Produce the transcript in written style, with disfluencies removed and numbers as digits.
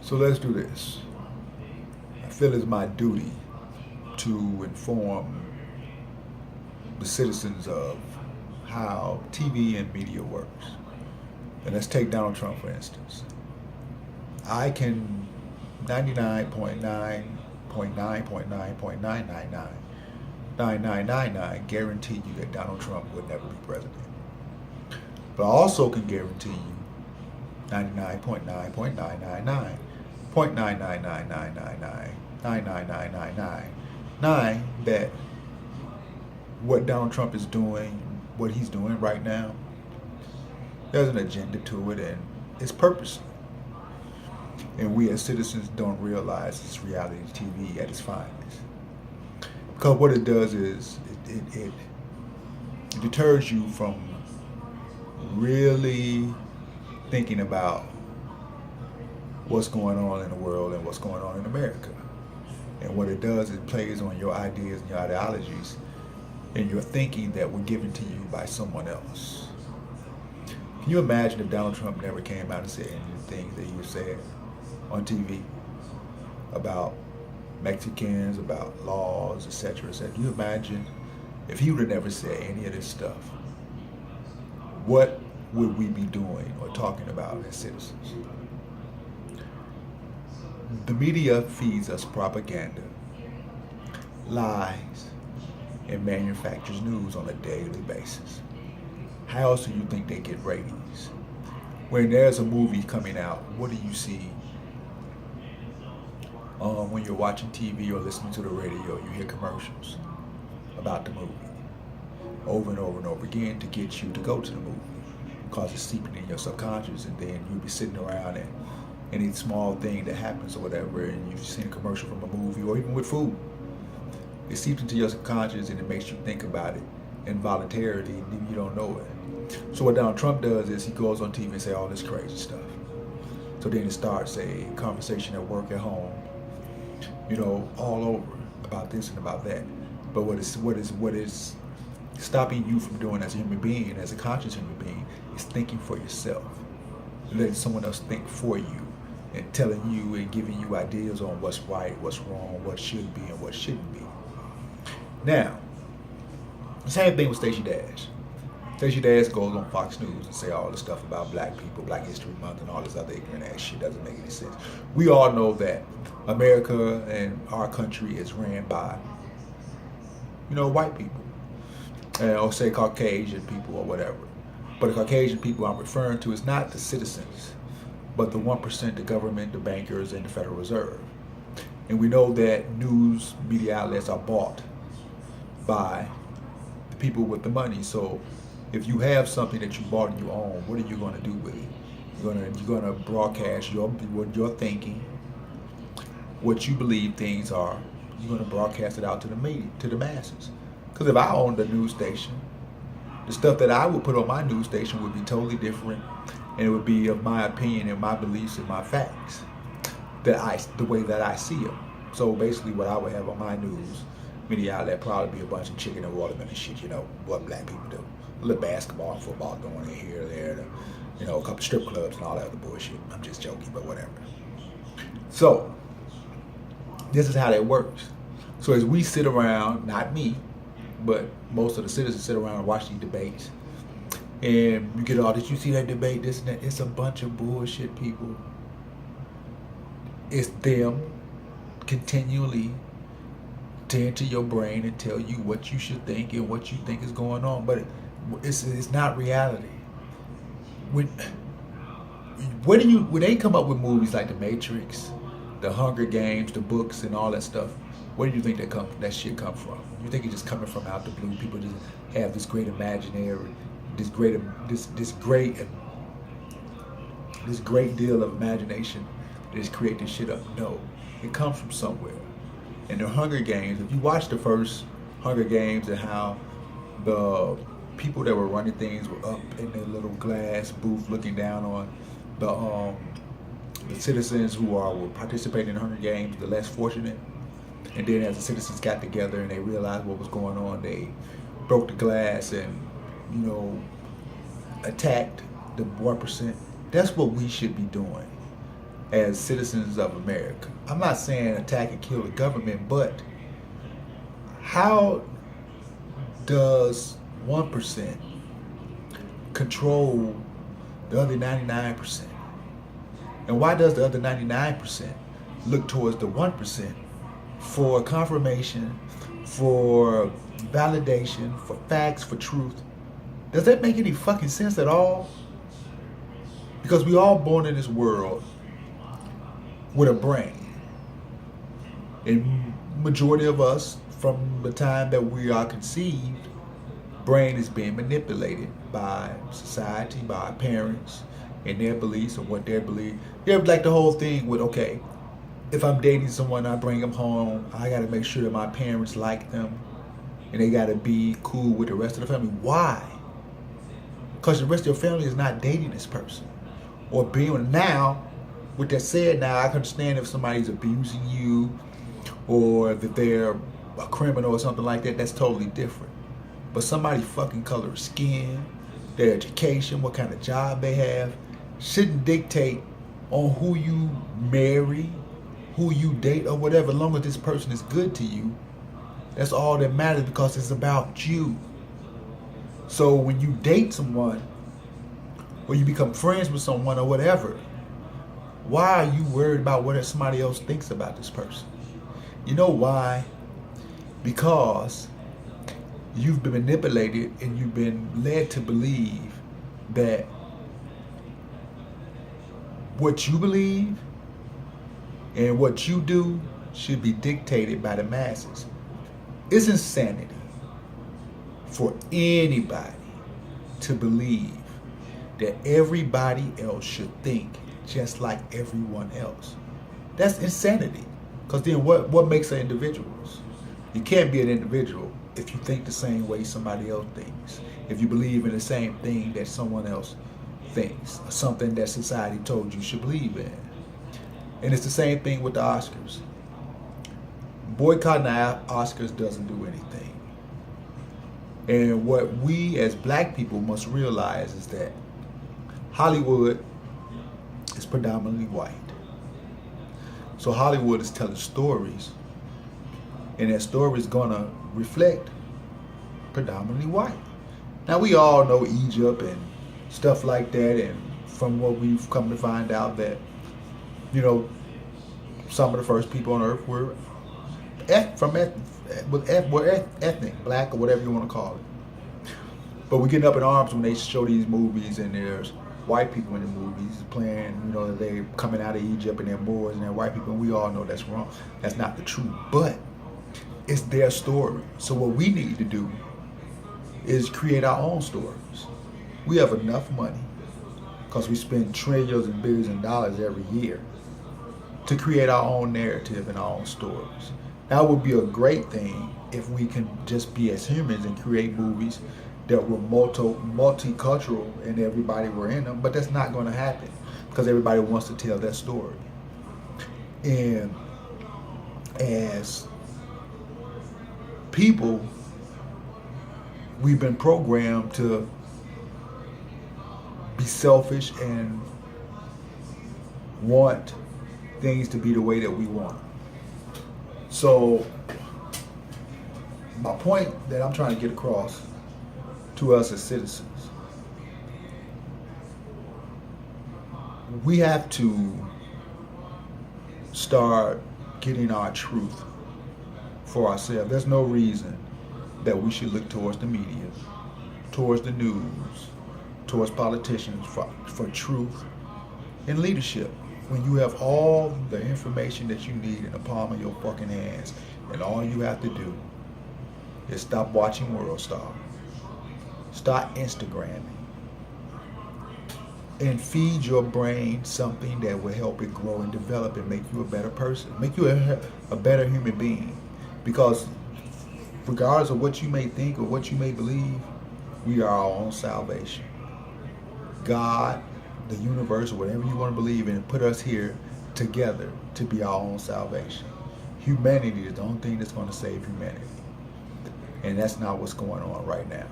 So let's do this. I feel it's my duty to inform the citizens of how TV and media works. And let's take Donald Trump for instance. I can 99.9.9.9.999 guarantee you that Donald Trump would never be president. But I also can guarantee you 99.9.999.999999999 that what Donald Trump is doing, what he's doing right now, there's an agenda to it and it's purposely. And we as citizens don't realize it's reality TV at its finest. Because what it does is it deters you from really thinking about what's going on in the world and what's going on in America. And what it does is it plays on your ideas and your ideologies and your thinking that were given to you by someone else. Can you imagine if Donald Trump never came out and said any of the things that he was saying on TV about Mexicans, about laws, etc., etc.? Can you imagine if he would have never said any of this stuff? What would we be doing or talking about as citizens? The media feeds us propaganda, lies, and manufactures news on a daily basis. How else do you think they get ratings? When there's a movie coming out, what do you see? When you're watching TV or listening to the radio, you hear commercials about the movie over and over and over again to get you to go to the movie, because it's seeping in your subconscious, and then you'll be sitting around and any small thing that happens or whatever, and you've seen a commercial from a movie or even with food, it seeps into your subconscious and it makes you think about it involuntarily, and then you don't know it. So what Donald Trump does is he goes on TV and say all this crazy stuff. So then it starts a conversation at work, at home, all over about this and about that. But what is stopping you from doing as a human being, as a conscious human being, is thinking for yourself, letting someone else think for you, and telling you and giving you ideas on what's right, what's wrong, what should be and what shouldn't be. Now, the same thing with Stacey Dash. Stacey Dash goes on Fox News and say all this stuff about black people, Black History Month, and all this other ignorant ass shit. Doesn't make any sense. We all know that America and our country is ran by, white people, or say Caucasian people or whatever. But the Caucasian people I'm referring to is not the citizens, but the 1%, the government, the bankers, and the Federal Reserve. And we know that news media outlets are bought by the people with the money. So if you have something that you bought and you own, what are you going to do with it? You're going to broadcast what you're thinking, what you believe things are. You're going to broadcast it out to the media, to the masses. Because if I owned a news station, the stuff that I would put on my news station would be totally different, and it would be of my opinion and my beliefs and my facts, the way that I see them. So basically, what I would have on my news media outlet probably be a bunch of chicken and watermelon shit. What black people do, a little basketball and football going in here, there, a couple strip clubs and all that other bullshit. I'm just joking, but whatever. So this is how that works. So as we sit around, not me, but most of the citizens sit around and watch these debates, and you get all this, you see that debate, this and that, it's a bunch of bullshit, people. It's them continually to enter your brain and tell you what you should think and what you think is going on, but it's not reality. When they come up with movies like The Matrix, The Hunger Games, the books, and all that stuff, where do you think that shit come from? You think it's just coming from out the blue? People just have this great imaginary, this great deal of imagination to just create this shit up. No, it comes from somewhere. And the Hunger Games, if you watch the first Hunger Games and how the people that were running things were up in their little glass booth looking down on the citizens who were participating in the Hunger Games, the less fortunate. And then as the citizens got together and they realized what was going on, they broke the glass and, attacked the 1%. That's what we should be doing as citizens of America. I'm not saying attack and kill the government, but how does 1% control the other 99%? And why does the other 99% look towards the 1% for confirmation, for validation, for facts, for truth? Does that make any fucking sense at all? Because we all born in this world with a brain. And majority of us, from the time that we are conceived, brain is being manipulated by society, by our parents, and their beliefs and what they believe. Yeah, like the whole thing with, okay, if I'm dating someone, I bring them home, I got to make sure that my parents like them, and they got to be cool with the rest of the family. Why? Because the rest of your family is not dating this person. Or being now, with that said, now I can understand if somebody's abusing you, or that they're a criminal or something like that, that's totally different. But somebody's fucking color of skin, their education, what kind of job they have, shouldn't dictate on who you marry, who you date, or whatever. As long as this person is good to you, that's all that matters, because it's about you. So when you date someone, or you become friends with someone or whatever, why are you worried about what somebody else thinks about this person? You know why? Because you've been manipulated and you've been led to believe that what you believe and what you do should be dictated by the masses. It's insanity for anybody to believe that everybody else should think just like everyone else. That's insanity. Because then what makes an individual? You can't be an individual if you think the same way somebody else thinks. If you believe in the same thing that someone else thinks, or something that society told you should believe in. And it's the same thing with the Oscars. Boycotting the Oscars doesn't do anything. And what we as black people must realize is that Hollywood is predominantly white. So Hollywood is telling stories, and that story is gonna reflect predominantly white. Now we all know Egypt and stuff like that, and from what we've come to find out that, you know, some of the first people on earth were ethnic, black, or whatever you want to call it. But we're getting up in arms when they show these movies and there's white people in the movies playing, you know, they coming out of Egypt and they're Moors and they're white people, and we all know that's wrong. That's not the truth, but it's their story. So what we need to do is create our own stories. We have enough money, because we spend trillions and billions of dollars every year, to create our own narrative and our own stories. That would be a great thing if we can just be as humans and create movies that were multicultural and everybody were in them, but that's not going to happen because everybody wants to tell their story. And as people, we've been programmed to be selfish and want things to be the way that we want. So my point that I'm trying to get across to us as citizens, we have to start getting our truth for ourselves. There's no reason that we should look towards the media, towards the news, towards politicians for truth and leadership, when you have all the information that you need in the palm of your fucking hands, and all you have to do is stop watching WorldStar, start Instagramming, and feed your brain something that will help it grow and develop and make you a better person, make you a better human being. Because regardless of what you may think or what you may believe, we are our own salvation. God, the universe, whatever you want to believe in, put us here together to be our own salvation. Humanity is the only thing that's going to save humanity. And that's not what's going on right now.